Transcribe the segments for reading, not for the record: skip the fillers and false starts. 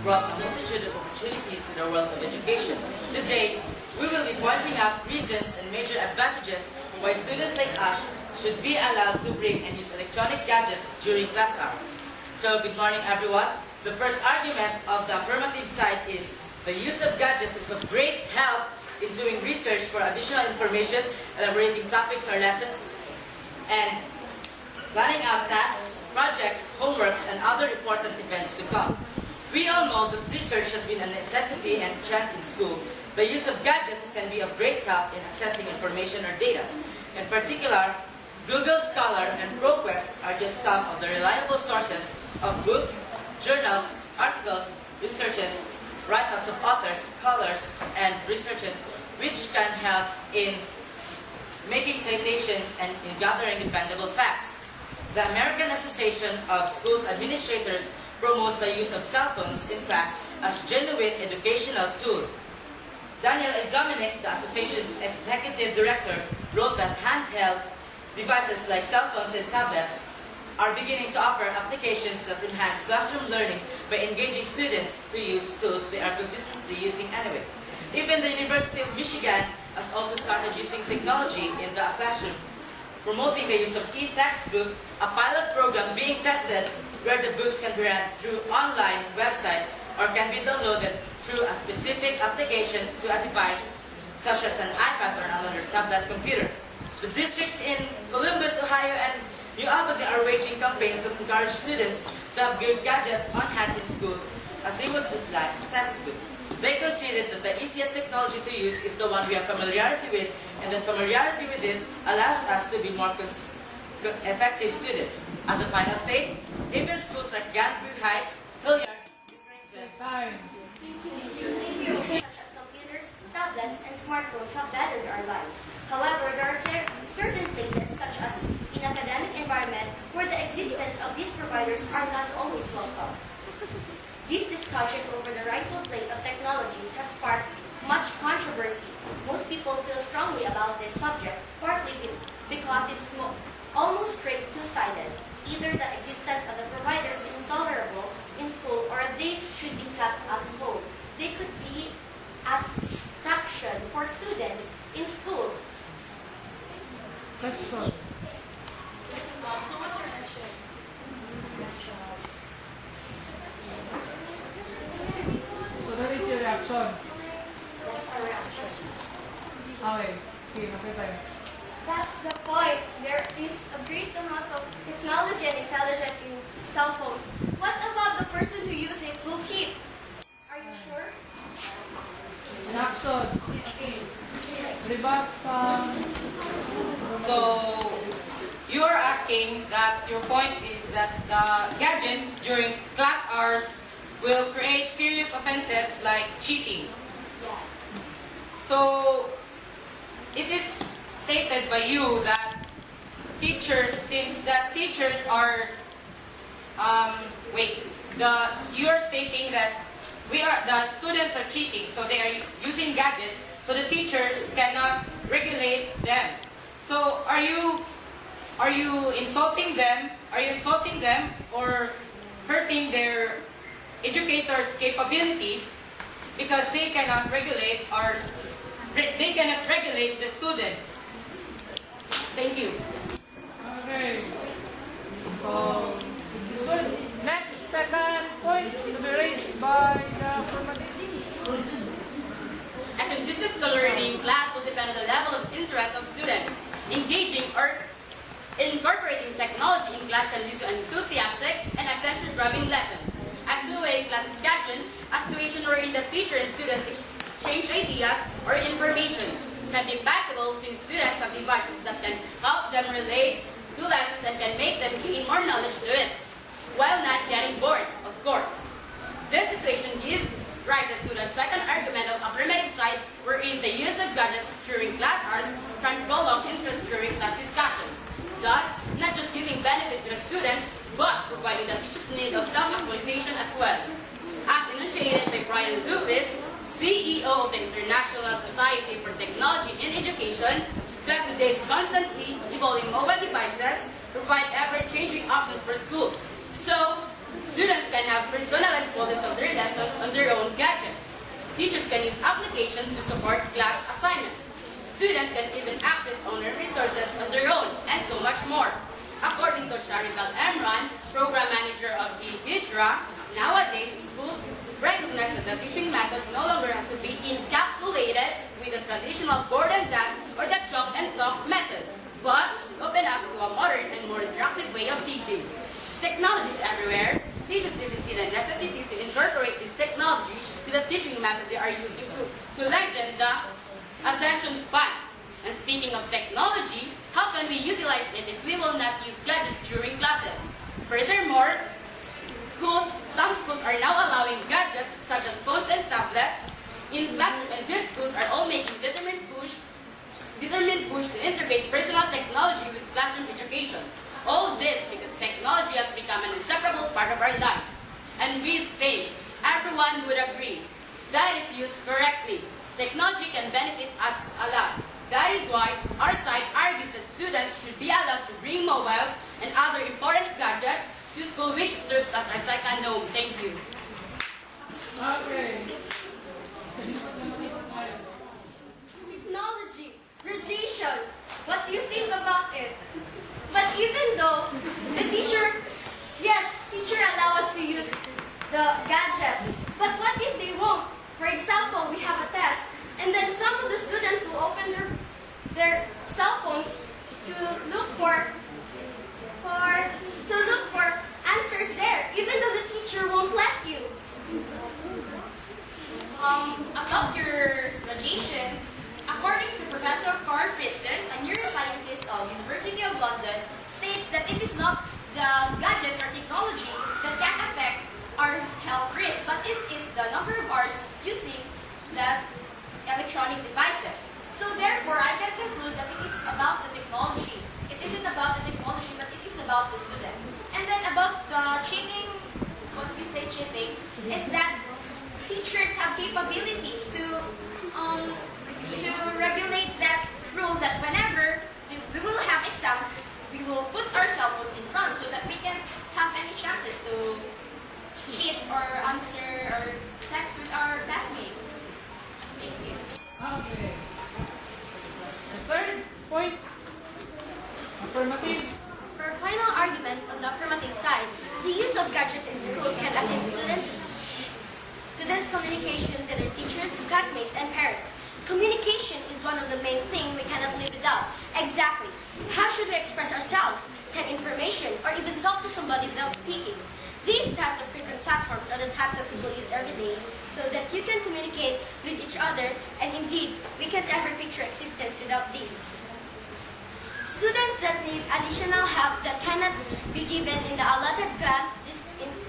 brought a multitude of opportunities to the world of education. Today, we will be pointing out reasons and major advantages why students like us should be allowed to bring and use electronic gadgets during class hours. So, good morning everyone. The first argument of the affirmative side is the use of gadgets is of great help in doing research for additional information, elaborating topics or lessons, and planning out tasks, projects, homeworks, and other important events to come. We all know that research has been a necessity and trend in school. The use of gadgets can be of great help in accessing information or data. In particular, Google Scholar and ProQuest are just some of the reliable sources of books, journals, articles, researches, write-ups of authors, scholars, and researchers, which can help in making citations and in gathering dependable facts. The American Association of Schools Administrators promotes the use of cell phones in class as genuine educational tool. Daniel A. Dominic, the association's executive director, wrote that handheld devices like cell phones and tablets are beginning to offer applications that enhance classroom learning by engaging students to use tools they are consistently using anyway. Even the University of Michigan has also started using technology in the classroom, promoting the use of e-textbook, a pilot program being tested where the books can be read through online website or can be downloaded through a specific application to a device such as an iPad or another tablet computer. The districts in Columbus, Ohio and New Albany are waging campaigns that encourage students to have good gadgets on hand in school as they would like textbook. They considered that the easiest technology to use is the one we have familiarity with, and that familiarity with it allows us to be more effective students. As a final state, even schools like Granbury Heights, Hilliard, such as computers, tablets, and smartphones have bettered our lives. However, there are certain places, such as in academic environment, where the existence of these providers are not always welcome. This discussion over the rightful place of technologies has sparked much controversy. Most people feel strongly about this subject, partly because it's almost straight two-sided. Either the existence of the providers is tolerable in school or they should be kept at home. They could be as distraction for students in school. Question. So what's your reaction? So that is your reaction. That's our reaction. Okay. Sige, napay tayo. That's the point. There is a great amount of technology and intelligence in cell phones. What about the person who uses it will cheat? Are you sure? Reaction. Rebut. So, you are asking that your point is that the gadgets during class hours will create serious offenses like cheating. So, it is stated by you that teachers, since the teachers are, you are stating that the students are cheating, so they are using gadgets, so the teachers cannot regulate them. So are you insulting them? Are you insulting them or hurting their educators' capabilities because they cannot regulate the students? Thank you. Okay. So, this one. Next, second point to be raised by the affirmative. A conducive to learning class will depend on the level of interest of students. Engaging or incorporating technology in class can lead to enthusiastic and attention-grabbing lessons. A two-way class discussion, a situation wherein the teacher and students exchange ideas or information, can be possible since students have devices that can help them relate to lessons and can make them gain more knowledge to it, while not getting bored, of course. This situation gives rise to the second argument of affirmative side, wherein the use of gadgets during class hours can prolong interest during class discussions, thus not just giving benefit to the students, but providing the teacher's need of self-actualization as well. As enunciated by Brian Lewis, CEO of the International Society for Technology in Education, that today's constantly evolving mobile devices provide ever-changing options for schools. So, Students can have personalized folders of their lessons on their own gadgets. Teachers can use applications to support class assignments. Students can even access online resources on their own, and so much more. According to Sharizal Emran, Program Manager of DICNHS, nowadays schools recognize that the teaching methods no longer has to be encapsulated with the traditional board and task or the chalk and talk method, but open up to a modern and more interactive way of teaching. Technology is everywhere. Teachers even see the necessity to incorporate this technology to the teaching method they are using to lengthen the attention span. And speaking of technology, how can we utilize it if we will not use gadgets during classes? Furthermore, some schools are now allowing gadgets such as phones and tablets in classroom, and these schools are all making determined push to integrate personal technology with classroom education. All this because technology has become an inseparable part of our lives. And we think everyone would agree that if used correctly, technology can benefit us a lot. That is why our side argues that students should be allowed to bring mobiles and other important gadgets to school, which serves as our second home. Thank you. Okay. Technology, radiation. What do you think about it? But even though the teacher allow us to use the gadgets, but what if they won't? For example, we have a test, and then some of the students will open their cell phones to look for answers there, even though the teacher won't let you. About your radiation, according to Professor Carl Friston, a neuroscientist of University of London, states that it is not the gadgets or technology that can affect our health risk, but it is the number of hours using the electronic devices. So therefore, I can conclude that it is about the technology. It isn't about the technology, but it is about the student. And then about the cheating, what you say cheating, is that teachers have capabilities to regulate that rule that whenever we will have exams, we will put our cell phones in front so that we can have any chances to cheat or answer or text with our classmates. Thank you. Okay. The third point. Affirmative. For a final argument on the affirmative side, the use of gadgets in school can assist students' communication to their teachers, classmates, and parents. Communication is one of the main things we cannot live without. Exactly. How should we express ourselves, send information, or even talk to somebody without speaking? These types of frequent platforms are the types that people use every day so that you can communicate with each other, and indeed, we can't ever picture existence without these. Students that need additional help that cannot be given in the allotted class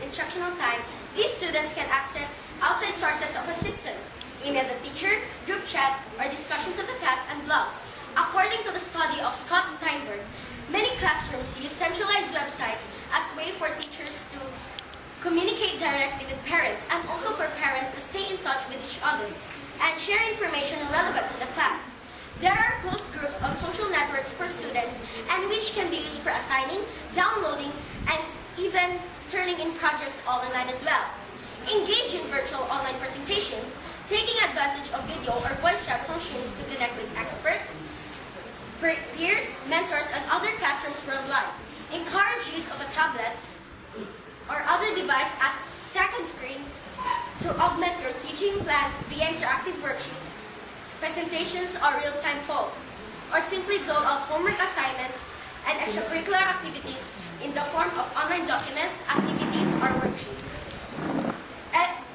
instructional time, these students can access outside sources of assistance, email the teacher, group chat, or discussions of the class, and blogs. According to the study of Scott Steinberg, many classrooms use centralized websites as a way for teachers to communicate directly with parents, and also for parents to stay in touch with each other and share information relevant to the class. There are closed groups on social networks for students, and which can be used for assigning, downloading, and even turning in projects all online as well. Engage in virtual online presentations, taking advantage of video or voice chat functions to connect with experts, peers, mentors, and other classrooms worldwide. Encourage use of a tablet or other device as second screen to augment your teaching plans via interactive worksheets, presentations, or real-time polls, or simply dole out homework assignments and extracurricular activities in the form of online documents, activities, or worksheets.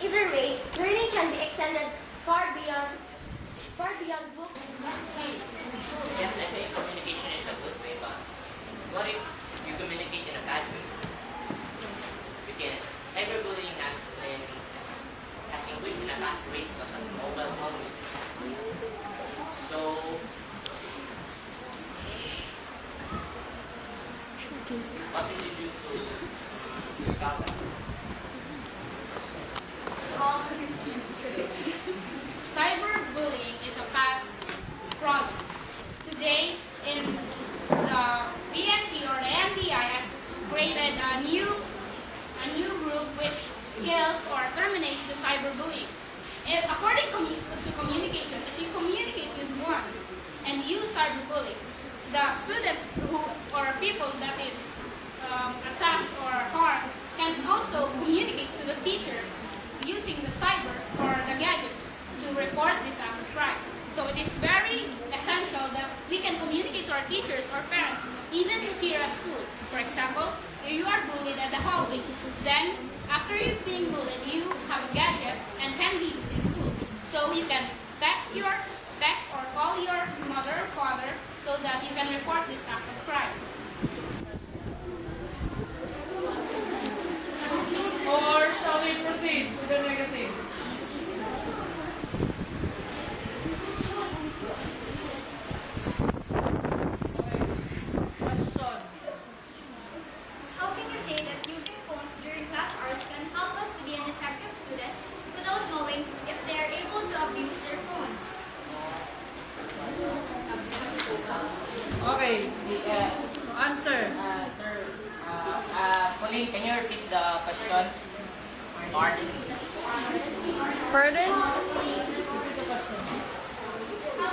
Either way, learning can be extended far beyond books. Yes, I think communication is a good way, but what if you communicate in a bad way? Because cyberbullying has increased in a fast rate because of mobile phone usage. So, what did you do to stop that? Cyberbullying is a past problem. Today, in the PNP or the cyberbullying. The student who or people that is attacked or harmed can also communicate to the teacher using the cyber or the gadgets to report this act of crime. So it is very essential that we can communicate to our teachers or parents, even here at school. For example, if you are bullied at the hallway, then after you're being bullied, you have a gadget and can be used in school. So you can text or call your mother or father so that you can report this act of crime. Or shall we proceed to the negative? Question. How can you say that using phones during class hours can help us to be an effective students without knowing if they are able to abuse their phones? Okay. Answer. Sir, Pauline, can you repeat the question? Pardon. Pardon? How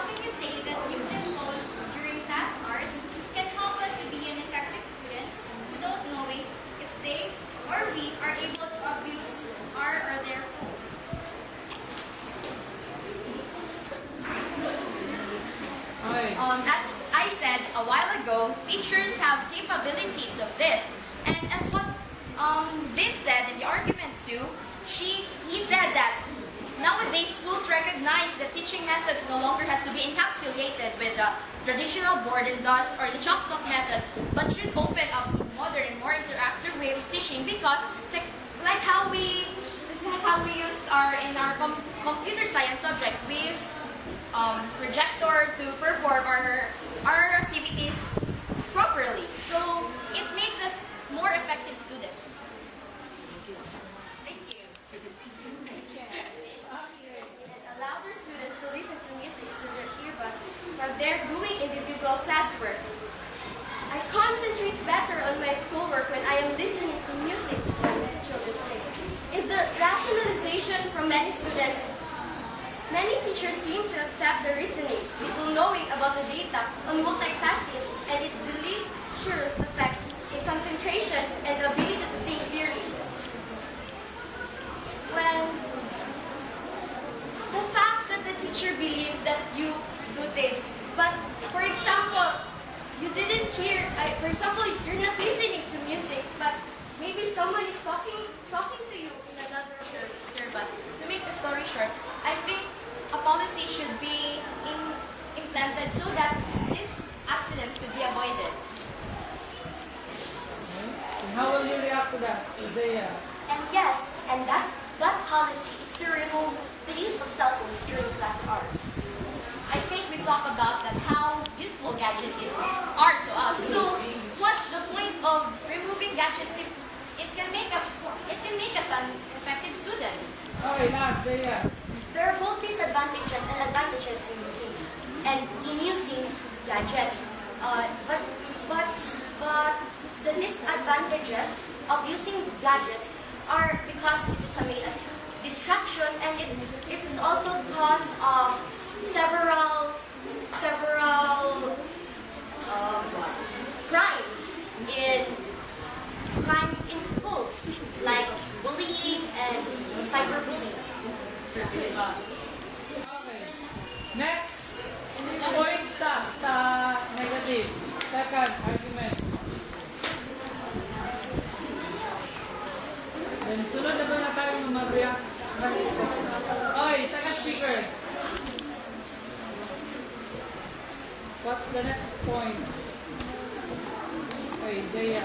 can you say that using phones during class hours can help us to be an effective students without knowing if they or we are able to abuse our or their phones? Okay. As I said a while ago, teachers have capabilities of this. And as what Vince said in the argument too, he said that nowadays schools recognize that teaching methods no longer has to be encapsulated with the traditional board and dust or the chalk-talk method, but should open up to modern and more interactive way of teaching because like how we used in our computer science subject, we used projector to perform our activities properly. So it makes us more effective students. Thank you. Allow the students to listen to music through their earbuds while they're doing individual classwork. I concentrate better on my schoolwork when I am listening to music, many children say. Is the rationalization from many students. Many teachers seem to accept the reasoning, little knowing about the data on multitasking and its deleterious effects in concentration and the ability to think clearly. When the fact that the teacher believes that you do this, but for example, you didn't hear, for example, you're not listening to music, but maybe someone is talking to you in another room. Sir, but to make the story short, I think a policy should be implanted so that these accidents could be avoided. And how will you react to that, Isaiah? And yes, and that policy is to remove the use of cell phones during class hours. I think we talk about that how useful gadget are to us. So what's the point of removing gadgets if it can make us an effective students? Okay, last, Isaiah. There are both disadvantages and advantages in using gadgets. But the disadvantages of using gadgets are because it is a distraction and it is also cause of several crimes in schools like bullying and cyberbullying. Okay. Next point sa negative. Second argument. Then sunod na ba na tayo mag-react? Okay, second speaker. What's the next point? Okay, Zaya.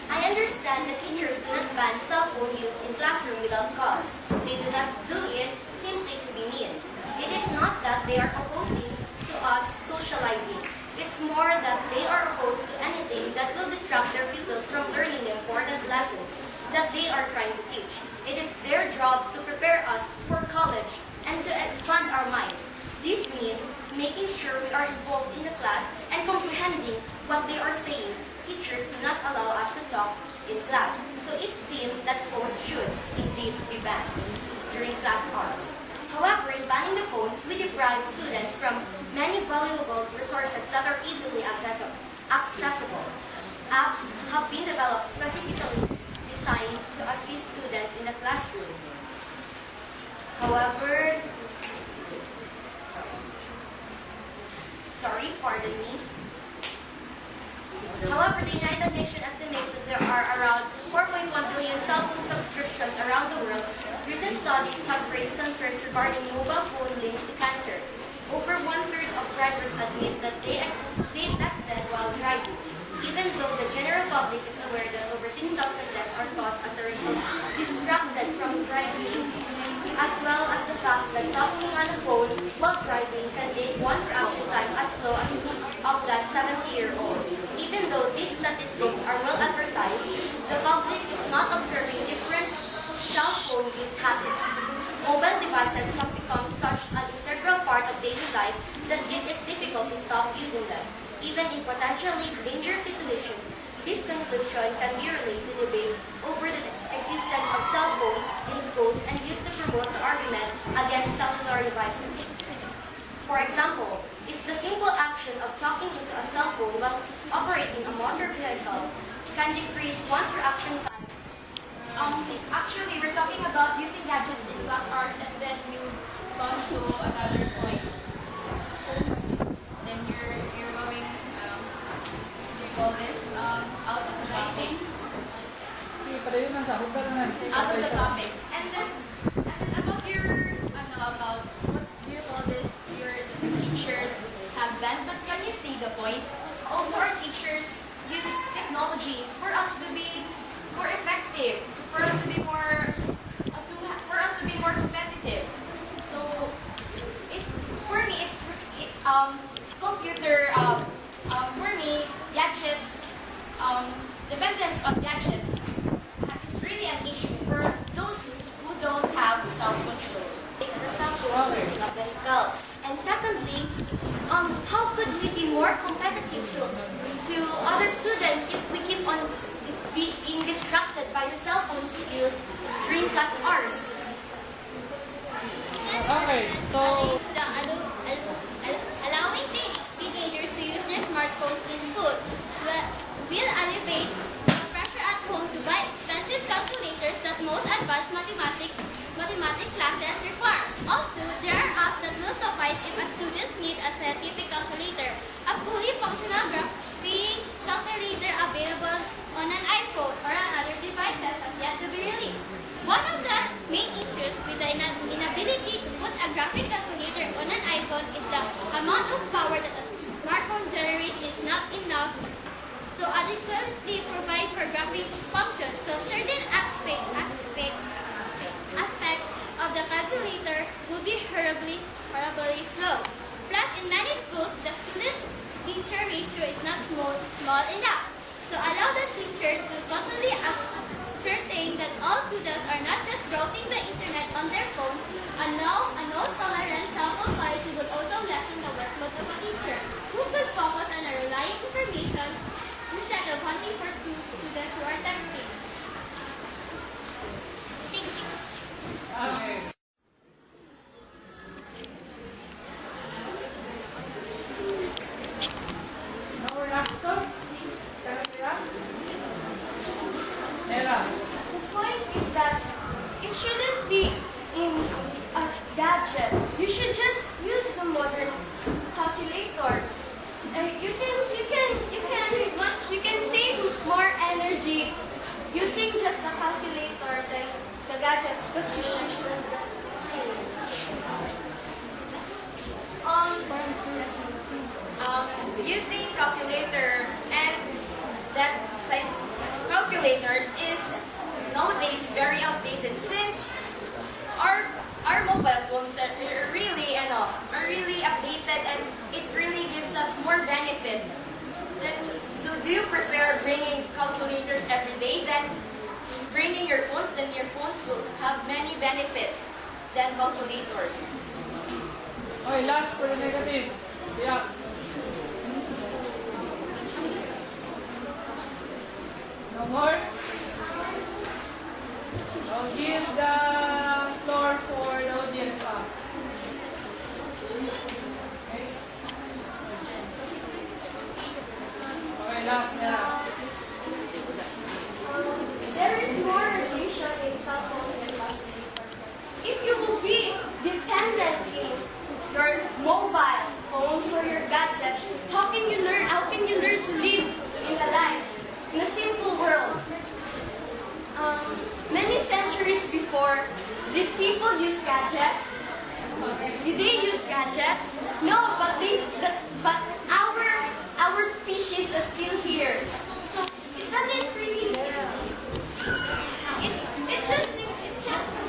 I understand that teachers do not ban cell phone use in classroom without cause. They do not do it simply to be mean. It is not that they are opposing to us socializing. It's more that they are opposed to anything that will distract their pupils from learning the important lessons that they are trying to teach. It is their job to prepare us for college and to expand our minds. This means making sure we are involved in the class and comprehending what they are saying. Teachers do not allow us to talk in class, so it seems that phones should indeed be banned during class hours. However, in banning the phones, we deprive students from many valuable resources that are easily accessible. Apps have been developed specifically designed to assist students in the classroom. However, pardon me. However, the United Nations estimates that there are around 4.1 billion cell phone subscriptions around the world. Recent studies have raised concerns regarding mobile phone links to cancer. Over one-third of drivers admit that they texted while driving, even though the general public is aware that over 6,000 deaths are caused as a result distracted from driving, as well as the fact that talking on the phone while driving can take one's reaction time as low as of that 70-year-old. Even though these statistics are well advertised, the public is not observing different cell phone use habits. Mobile devices have become such an integral part of daily life that it is difficult to stop using them. Even in potentially dangerous situations, this conclusion can be related to debate over the existence of cell phones in schools and used to promote the argument against cellular devices. For example, if the simple action of talking into a cell phone while operating a motor vehicle can decrease one's reaction time. Actually, we're talking about using gadgets in class hours, and then you come to another point. Then you're going, they call this, out of the topic. Out of the topic. And then about your, about what do you call this? Your teachers have banned, but can you see the point? Also, our teachers use technology for us to be more effective, for us to be more, competitive. So, for me, computer, for me, gadgets, dependence on gadgets is really an issue for those who don't have self-control. The cell phone is a vehicle. And secondly, how could we be more competitive to other students if we keep on being distracted by the cell phones used during class hours? Okay, so Allowing teenagers to use their smartphones in school will alleviate the pressure at home to buy expensive calculators that most advanced mathematics classes require. Also, there are apps that will suffice if a student needs a scientific calculator. A fully functional graphing calculator available on an iPhone or on other devices has yet to be released. One of the main issues with the inability to put a graphic calculator on an iPhone is the amount of power that a smartphone generates is not enough to adequately provide for graphing functions. So certain aspects of the calculator will be horribly slow. Plus, in many schools, the student-teacher ratio is not small enough to allow the teacher to totally ascertain that all students are not just browsing the internet on their phones. A no-tolerance cell phone policy would also lessen the workload of a teacher, who could focus on relying information instead of hunting for students who are texting. Thank you. okay. No reaction? The point is that it shouldn't be in a gadget. You should just use the modern calculator. You can save more energy using just the calculator than the gadget because you shouldn't Using calculator and that calculators is nowadays very outdated since our mobile phones are really updated, and it really gives us more benefit. Then do you prefer bringing calculators every day than bringing your phones? Then your phones will have many benefits than calculators. Okay, last for the negative. Yeah. No more? I'll give the floor for the audience fast. Okay. Last na. There is more radiation in cell phones and laptops. If you will be dependent in your mobile phones or your gadgets, how can you learn? How can you learn to live in a life, in a simple world? Many centuries before, did people use gadgets? Did they use gadgets? No, but our species is still here. So it doesn't really.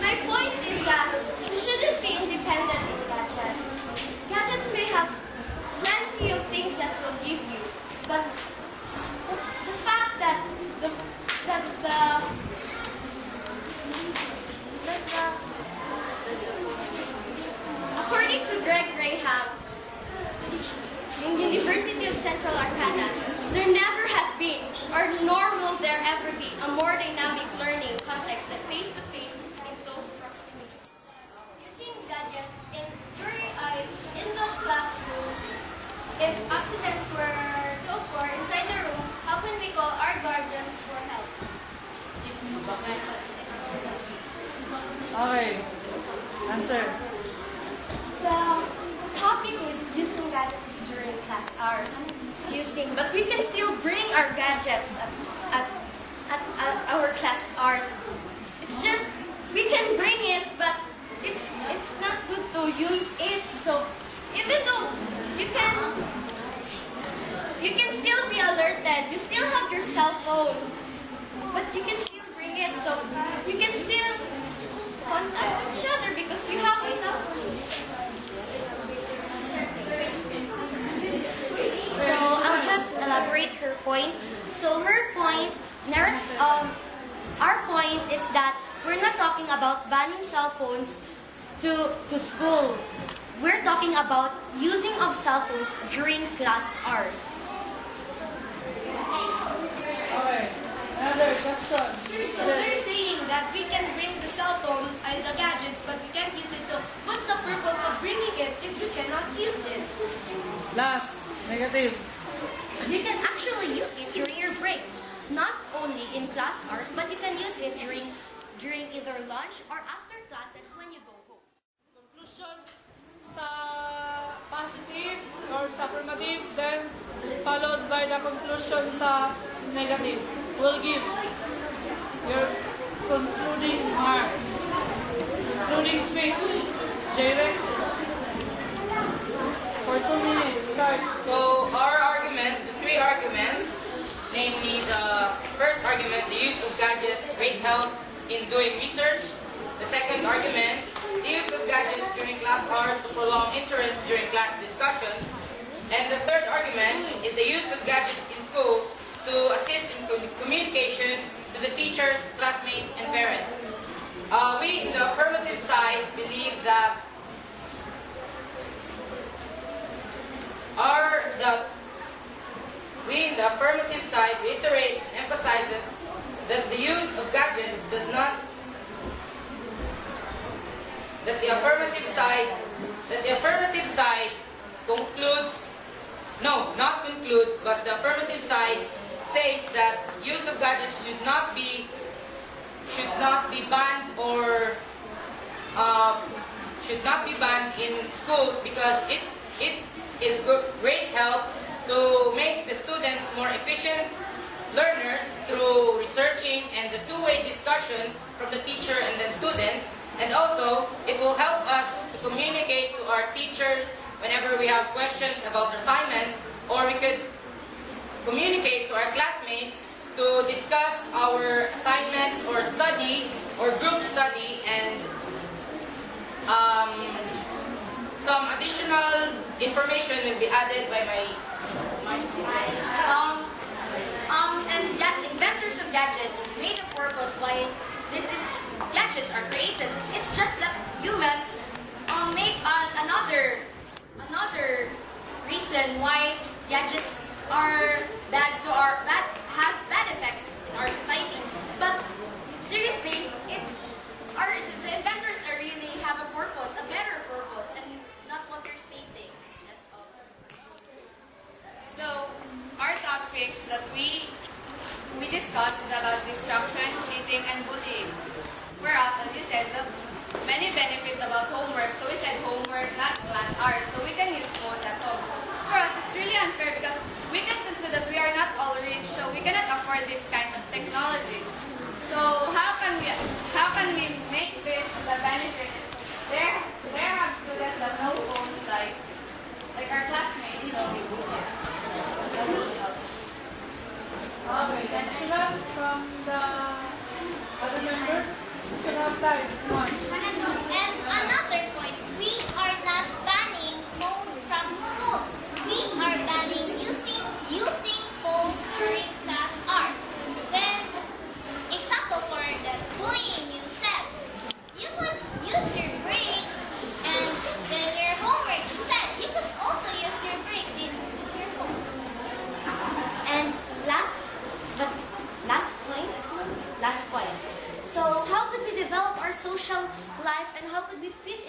My point is that you shouldn't be independent in gadgets. Gadgets may have plenty of things that will give you, but the fact that according to Greg Graham, in University of Central Arkansas, there never has been, or nor will there ever be, a more dynamic learning context than face-to-face in close proximity. Using gadgets in the classroom, if accidents were to occur inside the room, how can we call our guardians for help? Okay. Answer. The topic is using gadgets during class hours. It's using, but we can still bring our gadgets at our class hours. It's just we can bring it, but it's not good to use it. So even though you can still be alerted, you still have your cell phone, but you can still bring it. So you can still contact each other because you have a cell phone. So I'll just elaborate her point. So her point, our point is that we're not talking about banning cell phones to school. We're talking about using of cell phones during class hours. Okay. Another question. So they're saying that we can bring the cell phone and the gadgets, but we can't use it. So what's the purpose of bringing it if you cannot use it? Last. Negative. You can actually use it during your breaks, not only in class hours, but you can use it during either lunch or after classes when you go home. Conclusion sa positive or sa affirmative, then followed by the conclusion sa negative. We'll give your concluding mark. Concluding speech. J-Rex. For 2 minutes, start. So our arguments, the three arguments, namely the first argument, the use of gadgets, great help in doing research. The second argument, the use of gadgets during class hours to prolong interest during class discussions. And the third argument is the use of gadgets in school to assist in communication to the teachers, classmates, and parents. We, in the affirmative side, believe that we in the affirmative side reiterates and emphasizes that the use of gadgets does not that the affirmative side concludes not conclude, but the affirmative side says that use of gadgets should not be banned or should not be banned in schools because it is great help to make the students more efficient learners through researching and the two-way discussion from the teacher and the students. And also, it will help us to communicate to our teachers whenever we have questions about assignments, or we could communicate to our classmates to discuss our assignments or study or group study, and some additional information will be added by my And inventors of gadgets made a purpose why gadgets are created. It's just that humans make another reason why gadgets are bad, has bad effects in our society. But seriously, the inventors really have a purpose, a better purpose, and not what they're stating. That's all. So, our topic topics that we discuss is about distraction, cheating, and bullying. For us, as you said, the many benefits about homework. So we said homework, not class hours. So we can use phones at home. For us, it's really unfair because we can conclude that we are not all rich, so we cannot afford these kinds of technologies. So how can we make this a benefit? There are students that know phones like our classmates. So that will help. Okay, next one from the other members. Mr. Raptay, come on. And another point, we are not banning phones from school. We are banning using phones during class hours. Then, example for the bullying you said, you could use your breaks, and then your homework you said, you could also use your breaks and use your phones. And last point. So how could we develop our social life and how could we fit